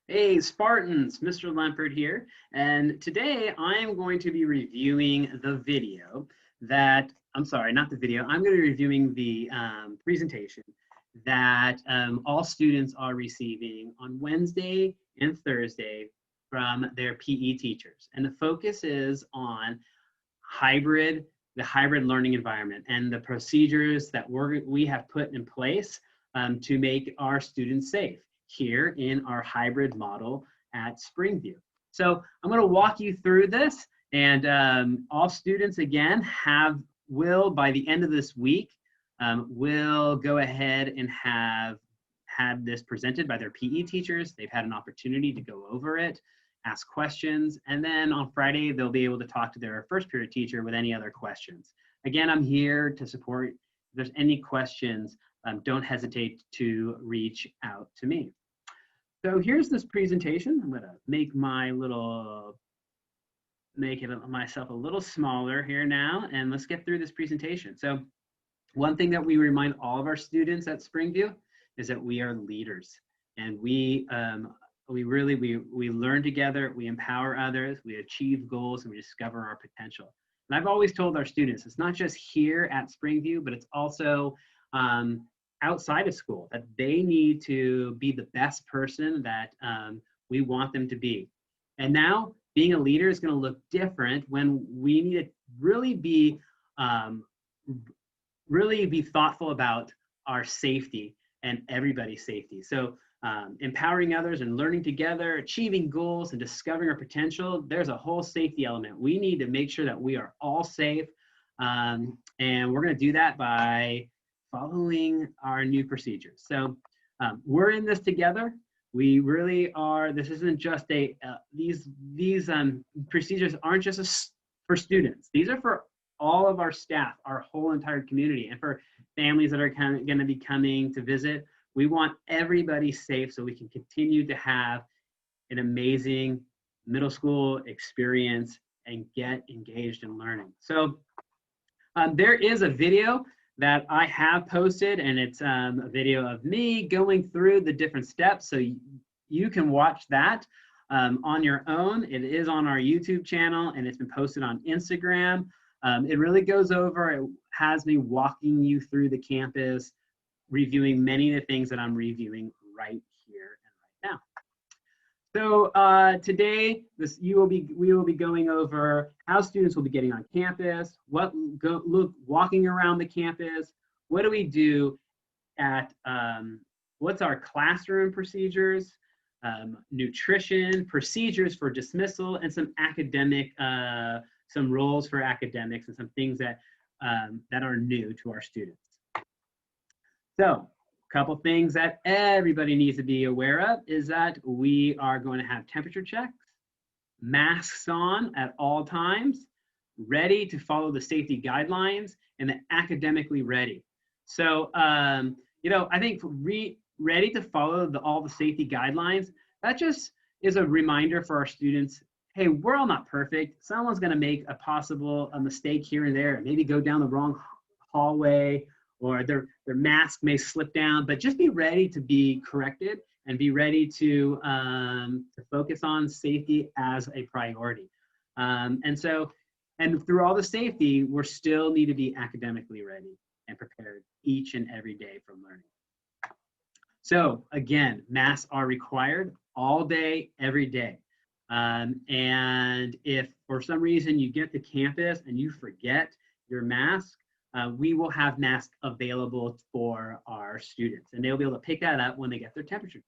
Hey Spartans, Mr. Lempert here, and today I'm going to be reviewing the video I'm sorry, not the video, I'm going to be reviewing the presentation that all students are receiving on Wednesday and Thursday from their PE teachers. And the focus is on the hybrid learning environment and the procedures that we have put in place to make our students safe here in our hybrid model at Springview. So I'm going to walk you through this, and all students again will by the end of this week will go ahead and have had this presented by their PE teachers. They've had an opportunity to go over it, ask questions, and then on Friday, they'll be able to talk to their first period teacher with any other questions. Again, I'm here to support. If there's any questions, don't hesitate to reach out to me. So here's this presentation. I'm gonna make myself a little smaller here now, and let's get through this presentation. So one thing that we remind all of our students at Springview is that we are leaders, and we learn together, we empower others, we achieve goals, and we discover our potential. And I've always told our students, it's not just here at Springview, but it's also outside of school, that they need to be the best person that we want them to be. And now being a leader is going to look different when we need to really be thoughtful about our safety and everybody's safety. So empowering others and learning together, achieving goals and discovering our potential, there's a whole safety element. We need to make sure that we are all safe. And we're going to do that by following our new procedures. So we're in this together. We really are. This isn't just these procedures aren't just for students. These are for all of our staff, our whole entire community, and for families that are going to be coming to visit. We want everybody safe so we can continue to have an amazing middle school experience and get engaged in learning. So there is a video that I have posted, and it's a video of me going through the different steps. So you can watch that on your own. It is on our YouTube channel, and it's been posted on Instagram. It really goes over, it has me walking you through the campus, reviewing many of the things that I'm reviewing right here and right now. So today, we will be going over how students will be getting on campus, walking around the campus, what do we do at, what's our classroom procedures, nutrition, procedures for dismissal, and some roles for academics and some things that are new to our students. So a couple things that everybody needs to be aware of is that we are going to have temperature checks, masks on at all times, ready to follow the safety guidelines, and then academically ready. So, I think ready to follow all the safety guidelines, that just is a reminder for our students, hey, we're all not perfect. Someone's going to make a mistake here and there, and maybe go down the wrong hallway, or their mask may slip down, but just be ready to be corrected and be ready to focus on safety as a priority. And through all the safety, we still need to be academically ready and prepared each and every day for learning. So again, masks are required all day, every day. And if for some reason you get to campus and you forget your mask, we will have masks available for our students, and they'll be able to pick that up when they get their temperature check.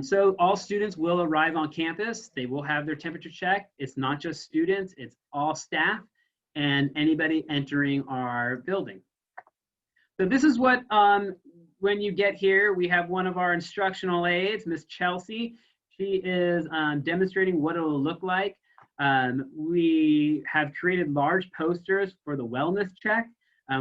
So all students will arrive on campus. They will have their temperature check. It's not just students, it's all staff and anybody entering our building. So this is what, when you get here, we have one of our instructional aides, Miss Chelsea. She is demonstrating what it will look like. We have created large posters for the wellness check.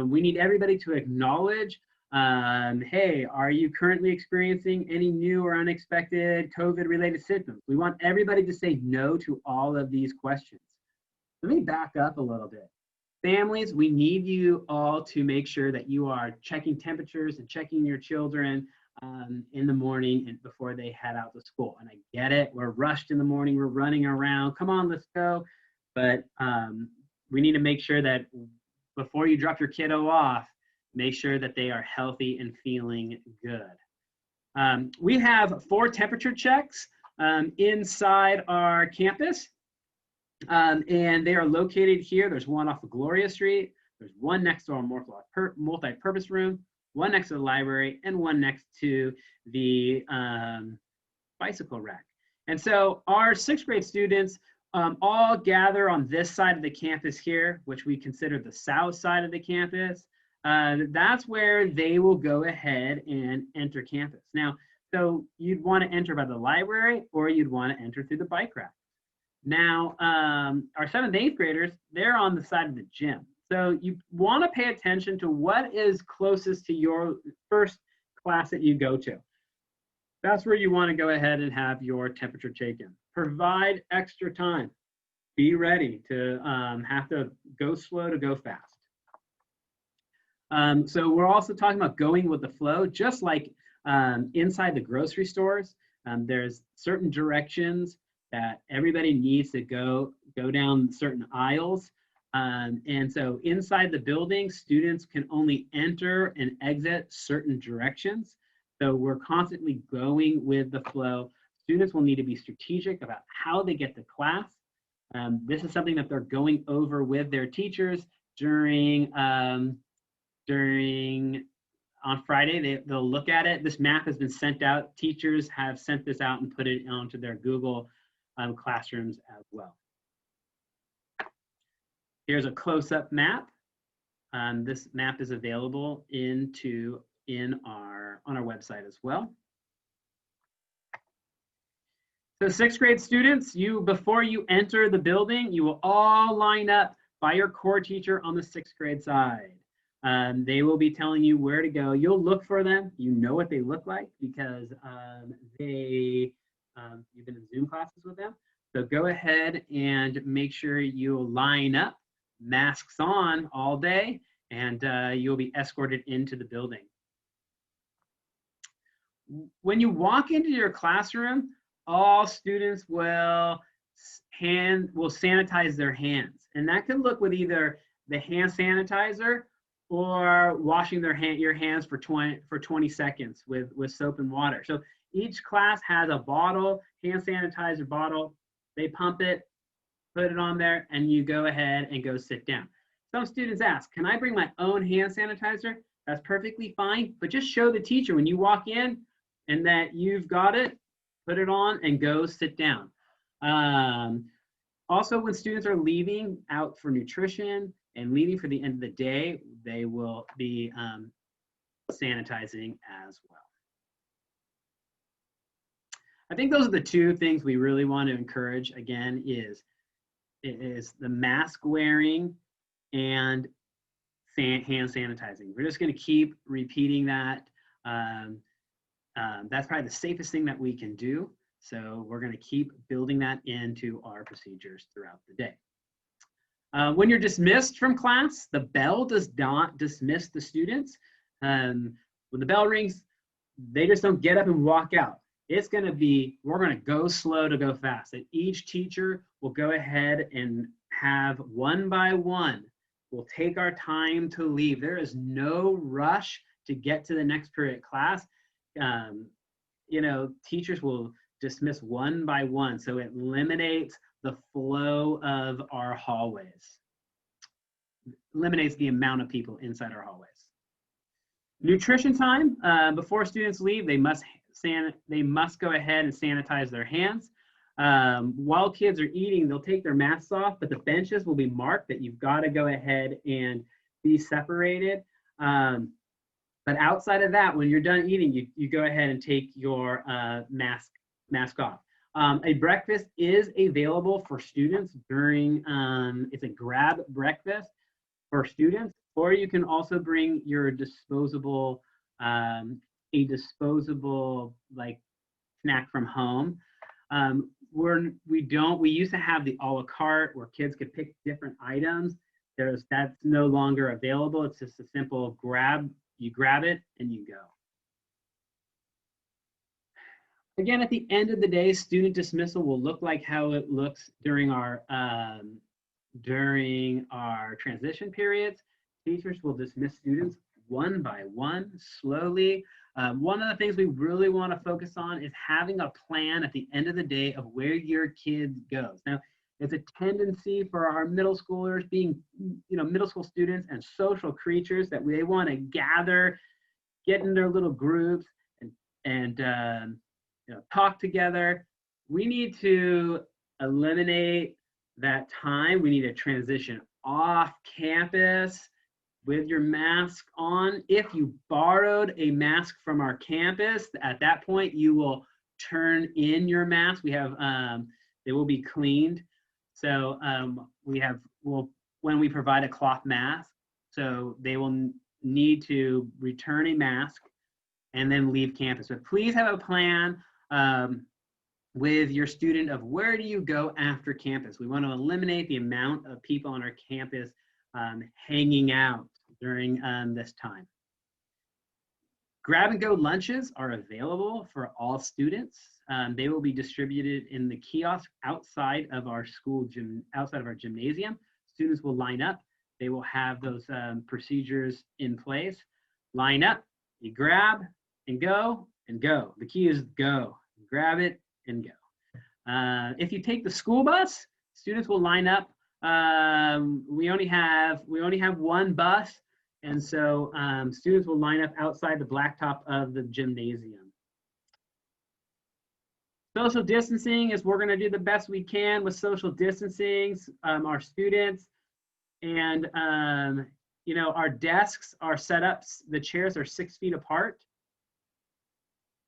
We need everybody to acknowledge, hey, are you currently experiencing any new or unexpected COVID-related symptoms? We want everybody to say no to all of these questions. Let me back up a little bit. Families, we need you all to make sure that you are checking temperatures and checking your children in the morning and before they head out to school. And I get it. We're rushed in the morning. We're running around. Come on, let's go. But we need to make sure that before you drop your kiddo off, make sure that they are healthy and feeling good. We have 4 temperature checks inside our campus. And they are located here. There's one off of Gloria Street. There's one next to our multi-purpose room, one next to the library, and one next to the bicycle rack. And so our 6th grade students all gather on this side of the campus here, which we consider the south side of the campus. That's where they will go ahead and enter campus. Now, so you'd want to enter by the library or you'd want to enter through the bike rack. Now, our 7th and 8th graders, they're on the side of the gym. So you want to pay attention to what is closest to your first class that you go to. That's where you want to go ahead and have your temperature taken. Provide extra time. Be ready to have to go slow to go fast. So we're also talking about going with the flow, just like inside the grocery stores. There's certain directions that everybody needs to go down certain aisles. And so inside the building, students can only enter and exit certain directions. So we're constantly going with the flow. Students will need to be strategic about how they get to class. This is something that they're going over with their teachers during on Friday. They'll look at it. This map has been sent out. Teachers have sent this out and put it onto their Google classrooms as well. Here's a close-up map. This map is available on our website as well. So 6th grade students, before you enter the building, you will all line up by your core teacher on the 6th grade side. They will be telling you where to go. You'll look for them. You know what they look like because you've been in Zoom classes with them. So go ahead and make sure you line up, masks on all day, and you'll be escorted into the building. When you walk into your classroom, all students will sanitize their hands. And that could look with either the hand sanitizer or washing your hands for 20 seconds with soap and water. So each class has a bottle, hand sanitizer bottle. They pump it, put it on there, and you go ahead and go sit down. Some students ask, can I bring my own hand sanitizer? That's perfectly fine, but just show the teacher when you walk in and that you've got it, put it on and go sit down. Also, when students are leaving out for nutrition and leaving for the end of the day, they will be sanitizing as well. I think those are the 2 things we really want to encourage, again, is the mask wearing and hand sanitizing. We're just going to keep repeating that. That's probably the safest thing that we can do. So we're going to keep building that into our procedures throughout the day. When you're dismissed from class, the bell does not dismiss the students. When the bell rings, they just don't get up and walk out. It's going to be, we're going to go slow to go fast. And each teacher will go ahead and have one by one. We'll take our time to leave. There is no rush to get to the next period class. Teachers will dismiss one by one, so it eliminates the flow of our hallways, eliminates the amount of people inside our hallways. Nutrition time, before students leave, they must go ahead and sanitize their hands. While kids are eating, they'll take their masks off, but the benches will be marked that you've got to go ahead and be separated. But outside of that, when you're done eating, you go ahead and take your mask off. A breakfast is available for students during, it's a grab breakfast for students, or you can also bring your disposable, like snack from home. We used to have the a la carte where kids could pick different items. That's no longer available. It's just a simple grab. You grab it and you go. Again, at the end of the day, student dismissal will look like how it looks during our transition periods. Teachers will dismiss students one by one, slowly. One of the things we really want to focus on is having a plan at the end of the day of where your kid goes. Now, it's a tendency for our middle schoolers, being, middle school students and social creatures, that they want to gather, get in their little groups, and talk together. We need to eliminate that time. We need to transition off campus with your mask on. If you borrowed a mask from our campus, at that point you will turn in your mask. We have they will be cleaned. So when we provide a cloth mask, so they will need to return a mask and then leave campus. But please have a plan with your student of where do you go after campus. We want to eliminate the amount of people on our campus hanging out during this time. Grab and go lunches are available for all students. They will be distributed in the kiosk outside of our outside of our gymnasium. Students will line up. They will have those procedures in place. Line up, you grab and go and go. The key is go. Grab it and go. If you take the school bus, students will line up. We only have one bus, and so students will line up outside the blacktop of the gymnasium. Social distancing is, we're going to do the best we can with social distancing. Our students and our desks are set up. The chairs are 6 feet apart.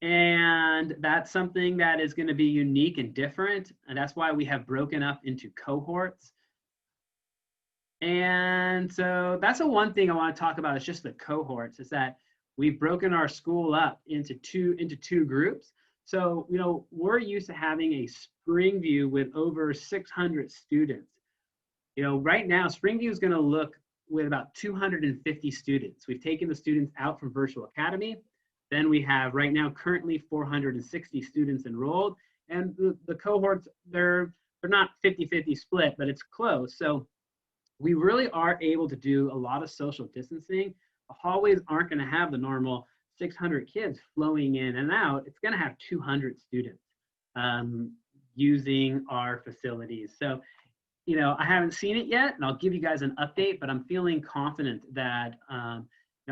And that's something that is going to be unique and different. And that's why we have broken up into cohorts. And so that's the one thing I want to talk about, is just the cohorts, is that we've broken our school up into two groups. So, we're used to having a Springview with over 600 students. Right now, Springview is going to look with about 250 students. We've taken the students out from Virtual Academy. Then we have right now currently 460 students enrolled, and the cohorts, they're not 50-50 split, but it's close. So we really are able to do a lot of social distancing. The hallways aren't going to have the normal 600 kids flowing in and out. It's going to have 200 students using our facilities. So, I haven't seen it yet, and I'll give you guys an update, but I'm feeling confident that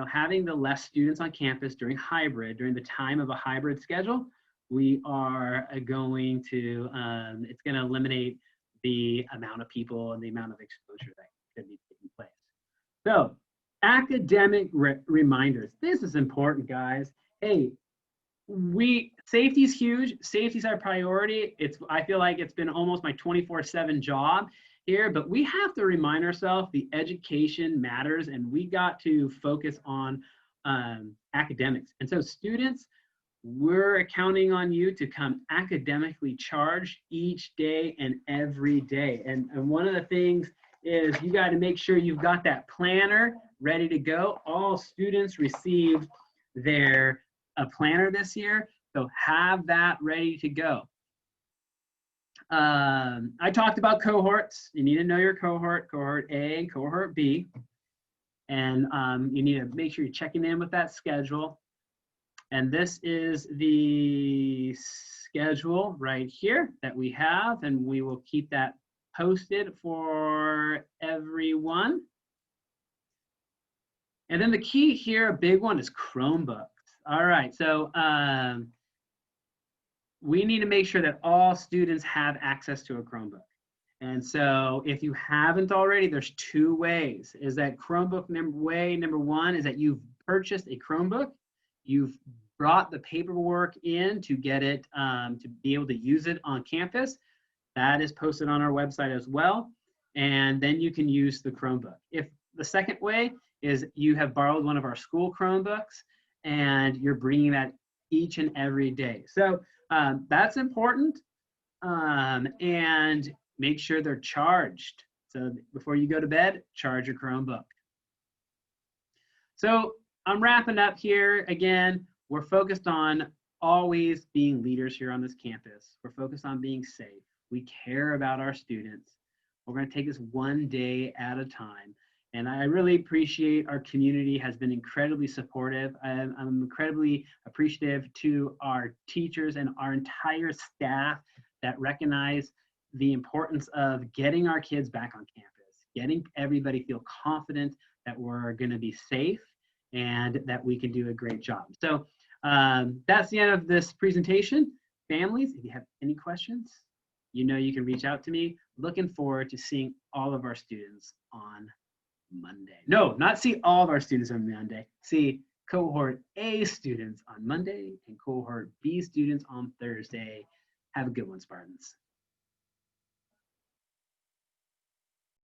having the less students on campus during the time of a hybrid schedule, we are going to, it's going to eliminate the amount of people and the amount of exposure that could be taking place. So, academic reminders. This is important, guys. Hey, safety is huge. Safety is our priority. I feel like it's been almost my 24/7 job here, but we have to remind ourselves the education matters, and we got to focus on academics. And so students, we're counting on you to come academically charged each day and every day. And one of the things is you got to make sure you've got that planner ready to go. All students received a planner this year, so have that ready to go. I talked about cohorts. You need to know your cohort A and cohort B. And you need to make sure you're checking in with that schedule. And this is the schedule right here that we have, and we will keep that posted for everyone. And then the key here, a big one, is Chromebooks. All right, so we need to make sure that all students have access to a Chromebook. And so if you haven't already, there's two ways. Is that Chromebook number one is that you've purchased a Chromebook, you've brought the paperwork in to get it, to be able to use it on campus. That is posted on our website as well. And then you can use the Chromebook. If the second way is you have borrowed one of our school Chromebooks and you're bringing that each and every day. So that's important. And make sure they're charged. So before you go to bed, charge your Chromebook. So I'm wrapping up here. Again, we're focused on always being leaders here on this campus. We're focused on being safe. We care about our students. We're going to take this one day at a time. And I really appreciate our community has been incredibly supportive. I'm incredibly appreciative to our teachers and our entire staff that recognize the importance of getting our kids back on campus, getting everybody feel confident that we're going to be safe and that we can do a great job. So that's the end of this presentation. Families, if you have any questions, you know you can reach out to me. Looking forward to seeing all of our students on Monday. No, not see all of our students on Monday. See cohort A students on Monday and cohort B students on Thursday. Have a good one, Spartans.